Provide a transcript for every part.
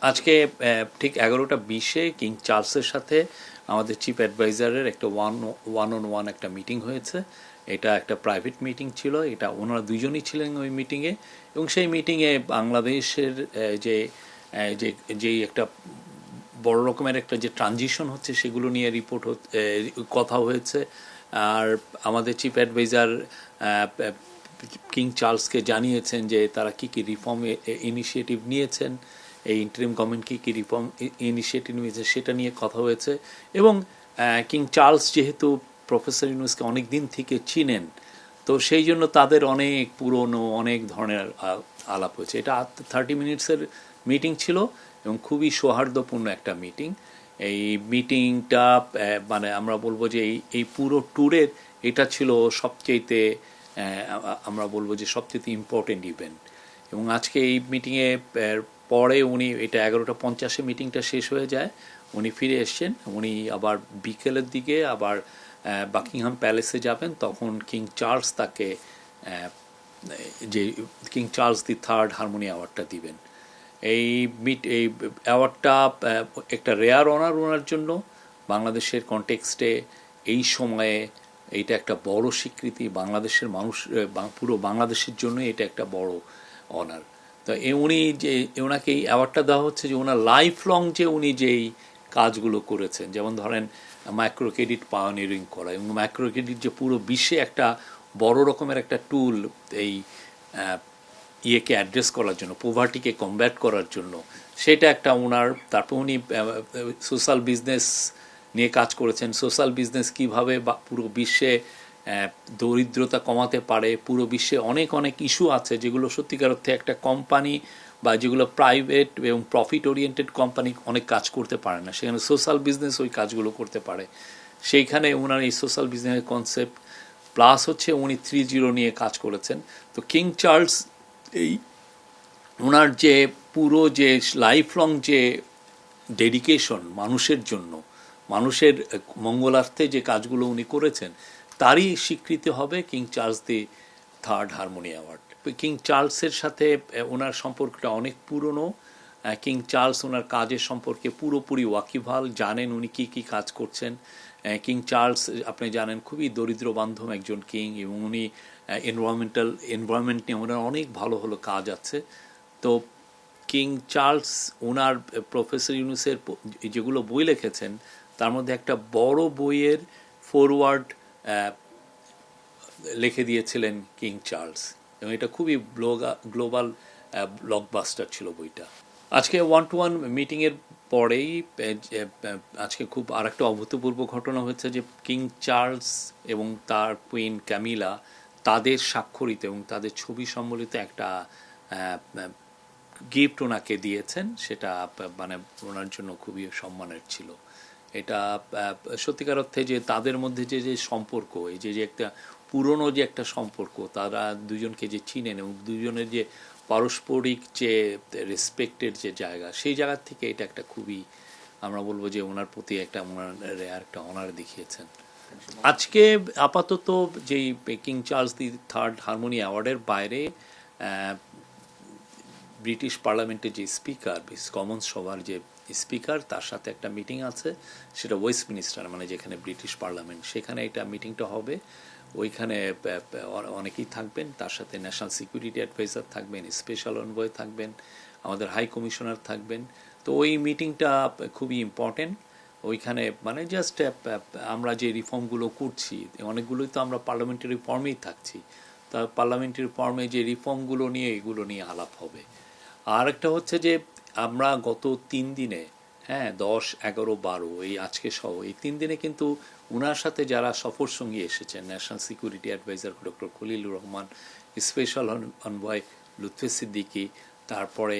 আজকে ঠিক 11টা 20-এ কিং চার্লসের সাথে আমাদের চিফ অ্যাডভাইজারের একটা ওয়ান অন ওয়ান একটা মিটিং হয়েছে। এটা একটা প্রাইভেট মিটিং ছিল, এটা ওনারা দুইজনই ছিলেন ওই মিটিংয়ে। এবং সেই মিটিংয়ে বাংলাদেশের যে যে যেই একটা বড় রকমের একটা যে ট্রানজিশন হচ্ছে সেগুলো নিয়ে কথা হয়েছে। আর আমাদের চিফ অ্যাডভাইজার কিং চার্লসকে জানিয়েছেন যে তারা কী কী রিফর্ম ইনিশিয়েটিভ নিয়েছেন, এই ইন্টারিম গভর্নমেন্ট কী কী রিফর্ম ইনিশিয়েটিভ নিয়েছে সেটা নিয়ে কথা হয়েছে। এবং কিং চার্লস যেহেতু প্রফেসর ইউনুসকে অনেক দিন থেকে চিনেন, তো সেই জন্য তাদের অনেক পুরনো অনেক ধরনের আলাপ হয়েছে। এটা 30 মিনিটসের মিটিং ছিল এবং খুবই সৌহার্দ্যপূর্ণ একটা মিটিং। এই মিটিংটা মানে আমরা বলবো যে এই পুরো ট্যুরের এটা ছিল সবচেয়েতে আমরা বলবো যে সবচেয়ে ইম্পর্টেন্ট ইভেন্ট। এবং আজকে এই মিটিংয়ে পরে উনি, এটা 11টা 50-এ মিটিংটা শেষ হয়ে যায়, উনি ফিরে এসছেন। উনি আবার বিকেলের দিকে আবার বাকিংহাম প্যালেসে যাবেন। তখন কিং চার্লস তাকে যে king Charles the 3rd harmony অ্যাওয়ার্ডটা দিবেন। এই অ্যাওয়ার্ডটা একটা রেয়ার অনার ওনার জন্য। বাংলাদেশের কনটেক্সটে এই সময়ে এইটা একটা বড় স্বীকৃতি, বাংলাদেশের মানুষ পুরো বাংলাদেশের জন্য এটা একটা বড় অনার। তো উনি যে ওনাকে এই অ্যাওয়ার্ডটা দেওয়া হচ্ছে যে ওনার লাইফ লং যে উনি যেই কাজগুলো করেছেন, যেমন ধরেন মাইক্রো ক্রেডিট পায়োনিয়ারিং করা, এবং মাইক্রো ক্রেডিট যে পুরো বিশ্বে একটা বড় রকমের একটা টুল এই ইয়েকে অ্যাড্রেস করার জন্য, পোভার্টিকে কমব্যাট করার জন্য, সেটা একটা ওনার। তারপর উনি সোশ্যাল বিজনেস নিয়ে কাজ করেছেন, সোশ্যাল বিজনেস কীভাবে পুরো বিশ্বে দরিদ্রতা কমাতে পারে। পুরো বিশ্বে অনেক অনেক ইস্যু আছে যেগুলো সত্যিকার অর্থে একটা কোম্পানি বা যেগুলো প্রাইভেট এবং প্রফিট ওরিয়েন্টেড কোম্পানি অনেক কাজ করতে পারে না, সেখানে সোশ্যাল বিজনেস ওই কাজগুলো করতে পারে। সেইখানে ওনার এই সোশ্যাল বিজনেসের কনসেপ্ট প্লাস হচ্ছে উনি 3-0 নিয়ে কাজ করেছেন। তো কিং চার্লস এই ওনার যে পুরো যে লাইফ লং যে ডেডিকেশন মানুষের জন্য, মানুষের মঙ্গলার্থে যে কাজগুলো উনি করেছেন, তারই স্বীকৃতি হবে king Charles the 3rd harmony award. King চার্লসের সাথে ওনার সম্পর্কটা অনেক পুরনো। কিং চার্লস ওনার কাজের সম্পর্কে পুরোপুরি ওয়াকিবহাল, জানেন উনি কী কী কাজ করছেন। কিং চার্লস আপনি জানেন খুবই দরিদ্র বান্ধব একজন কিং, এবং উনি এনভায়রনমেন্ট নিয়ে ওনার অনেক ভালো ভালো কাজ আছে। তো কিং চার্লস ওনার প্রফেসর ইউনুসের যেগুলো বই লিখেছেন তার মধ্যে একটা বড় বইয়ের ফরওয়ার্ড লিখে দিয়েছিলেন কিং চার্লস, এবং এটা খুবই গ্লোবাল ব্লকবাস্টার ছিল বইটা। আজকে 1-to-1 মিটিংয়ের পরেই আজকে খুব আরেকটা অভূতপূর্ব ঘটনা হয়েছে যে কিং চার্লস এবং তার কুইন ক্যামিলা তাদের স্বাক্ষরিত এবং তাদের ছবি সম্বলিত একটা গিফট ওনাকে দিয়েছেন। সেটা মানে ওনার জন্য খুবই সম্মানের ছিল। এটা সত্যিকার অর্থে যে তাদের মধ্যে যে যে সম্পর্ক, এই যে একটা পুরনো যে একটা সম্পর্ক, তারা দুজনকে যে চিনেন এবং দুজনের যে পারস্পরিক যে রেসপেক্টের যে জায়গা, সেই জায়গার থেকে এটা একটা খুবই আমরা বলবো যে ওনার প্রতি একটা ওনার রেয়ার একটা অনার দেখিয়েছেন। আজকে আপাতত যেই king Charles the 3rd harmony অ্যাওয়ার্ডের বাইরে ব্রিটিশ পার্লামেন্টের যে স্পিকার, কমন্স সভার যে স্পিকার, তার সাথে একটা মিটিং আছে, সেটা ওয়েস্টমিনিস্টার মানে যেখানে ব্রিটিশ পার্লামেন্ট, সেখানে এটা মিটিংটা হবে। ওইখানে অনেকেই থাকবেন, তার সাথে ন্যাশনাল সিকিউরিটি অ্যাডভাইজার থাকবেন, স্পেশাল এনভয় থাকবেন, আমাদের হাই কমিশনার থাকবেন। তো ওই মিটিংটা খুবই ইম্পর্টেন্ট। ওইখানে মানে জাস্ট আমরা যে রিফর্মগুলো করছি, অনেকগুলোই তো আমরা পার্লামেন্টারি রিফর্মেই থাকছি, তা পার্লামেন্টারি রিফর্মে যে রিফর্মগুলো নিয়ে এগুলো নিয়ে আলাপ হবে। আর একটা হচ্ছে যে আমরা গত 3 দিনে 10, 11, 12 এই আজকে সহ এই 3 দিনে কিন্তু ওনার সাথে যারা সফর সঙ্গী এসেছেন, national security adviser doctor Khalilur Rahman, special envoy Lutfey Siddiqi, তারপরে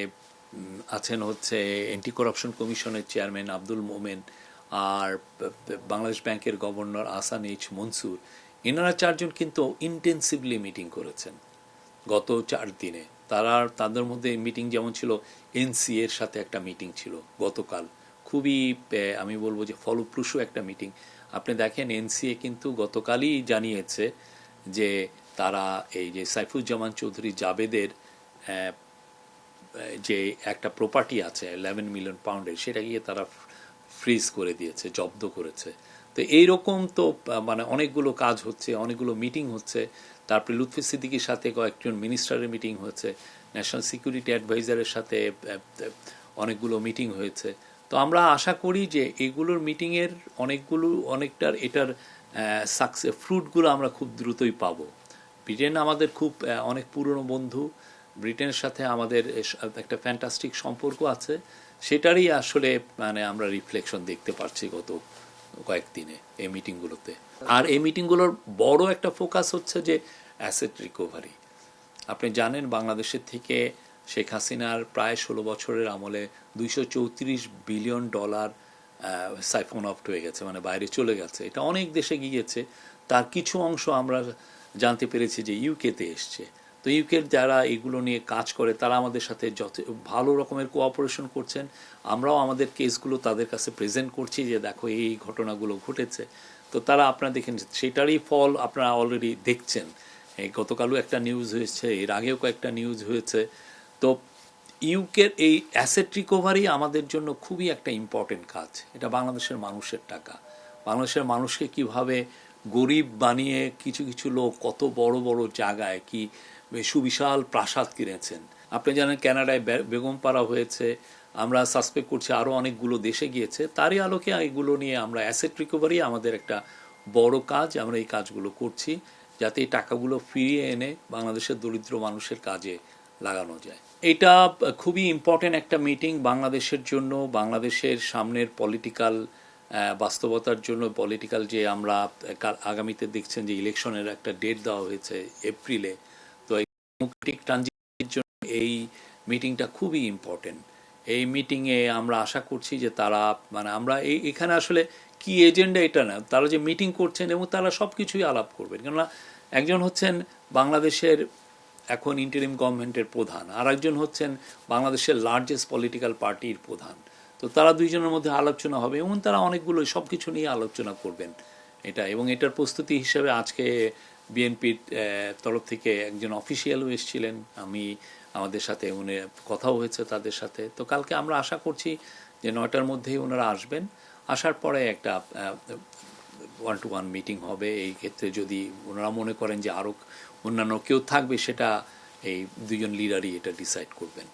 আছেন হচ্ছে অ্যান্টি করাপশন কমিশনের চেয়ারম্যান আব্দুল মোমেন, আর বাংলাদেশ ব্যাংকের গভর্নর আহসান এইচ মনসুর, এনারা 4জন কিন্তু ইন্টেন্সিভলি মিটিং করেছেন গত 4 দিনে। তাদের মধ্যে মিটিং যেমন ছিল, এনসিএর সাথে একটা মিটিং ছিল গতকাল, খুবই আমি বলবো যে ফলপ্রসূ একটা মিটিং। আপনি দেখেন এনসিএ কিন্তু গতকালই জানিয়েছে যে তারা এই যে সাইফুজ্জামান চৌধুরী জাবেদের যে একটা প্রপার্টি আছে 11 মিলিয়ন পাউন্ডের, সেটা গিয়ে তারা ফ্রিজ করে দিয়েছে, জব্দ করেছে। তো এইরকম তো মানে অনেকগুলো কাজ হচ্ছে, অনেকগুলো মিটিং হচ্ছে। তারপরে লুৎফি সিদ্দিকীর সাথে কয়েকজন মিনিস্টারের মিটিং হয়েছে, ন্যাশনাল সিকিউরিটি অ্যাডভাইজারের সাথে অনেকগুলো মিটিং হয়েছে। তো আমরা আশা করি যে এগুলোর মিটিংয়ের অনেকটার এটার সাকসেস ফ্রুটগুলো আমরা খুব দ্রুতই পাবো। ব্রিটেন আমাদের খুব অনেক পুরনো বন্ধু, ব্রিটেনের সাথে আমাদের একটা ফ্যান্টাস্টিক সম্পর্ক আছে, সেটারই আসলে মানে আমরা রিফ্লেকশন দেখতে পাচ্ছি গত কয়েকদিনে এই মিটিংগুলোতে। আর এই মিটিংগুলোর বড় একটা ফোকাস হচ্ছে যে অ্যাসেট রিকভারি। আপনি জানেন বাংলাদেশের থেকে শেখ হাসিনার প্রায় 16 বছরের আমলে $234 বিলিয়ন সাইফোন অফ হয়ে গেছে, মানে বাইরে চলে গেছে। এটা অনেক দেশে গিয়েছে, তার কিছু অংশ আমরা জানতে পেরেছি যে ইউকেতে এসছে। তো ইউকের যারা এগুলো নিয়ে কাজ করে তারা আমাদের সাথে যত ভালো রকমের কোঅপারেশন করছেন। আমরাও আমাদের কেসগুলো তাদের কাছে প্রেজেন্ট করছি যে দেখো এই ঘটনাগুলো ঘটেছে। তো তারা আপনারা দেখেন সেটারই ফল আপনারা অলরেডি দেখছেন। এই গতকালও একটা নিউজ হয়েছে, এর আগেও কয়েকটা নিউজ হয়েছে। তো ইউকের এই অ্যাসেট রিকভারি আমাদের জন্য খুবই একটা ইম্পর্টেন্ট কাজ। এটা বাংলাদেশের মানুষের টাকা। বাংলাদেশের মানুষকে কিভাবে গরিব বানিয়ে কিছু কিছু লোক কত বড় বড় জায়গায় কি সুবিশাল প্রাসাদ কিনেছেন। আপনি জানেন কানাডায় বেগমপাড়া হয়েছে, আমরা সাসপেক্ট করছি আরও অনেকগুলো দেশে গিয়েছে। তারই আলোকে এগুলো নিয়ে আমরা অ্যাসেট রিকভারি আমাদের একটা বড় কাজ, আমরা এই কাজগুলো করছি যাতে এই টাকাগুলো ফিরিয়ে এনে বাংলাদেশের দরিদ্র মানুষের কাজে লাগানো যায়। এটা খুবই ইম্পর্টেন্ট একটা মিটিং বাংলাদেশের জন্য, বাংলাদেশের সামনের পলিটিক্যাল বাস্তবতার জন্য। পলিটিক্যাল যে আমরা আগামীতে দেখছেন যে ইলেকশনের একটা ডেট দেওয়া হয়েছে এপ্রিলে, তো এই ডেমোক্রেটিক ট্রানজিশনের জন্য এই মিটিংটা খুবই ইম্পর্টেন্ট। এই মিটিংয়ে আমরা আশা করছি যে তারা মানে আমরা এখানে আসলে কি এজেন্ডা এটা না, তারা যে মিটিং করছেন এবং তারা সব কিছুই আলাপ করবেন। কেননা একজন হচ্ছেন বাংলাদেশের এখন ইন্টারিম গভর্নমেন্টের প্রধান, আর একজন হচ্ছেন বাংলাদেশের লার্জেস্ট পলিটিক্যাল পার্টির প্রধান। তো তারা দুইজনের মধ্যে আলোচনা হবে এবং তারা অনেকগুলো সব কিছু নিয়ে আলোচনা করবেন এটা। এবং এটার প্রস্তুতি হিসেবে আজকে বিএনপির তরফ থেকে একজন অফিসিয়ালও এসেছিলেন, আমাদের সাথে উনি কথাও হয়েছে তাদের সাথে। তো কালকে আমরা আশা করছি যে 9টার মধ্যেই ওনারা আসবেন। আসার পরে একটা 1-to-1 মিটিং হবে। এই ক্ষেত্রে যদি ওনারা মনে করেন যে আরও অন্যান্য কেউ থাকবে, সেটা এই দুজন লিডারই এটা ডিসাইড করবেন।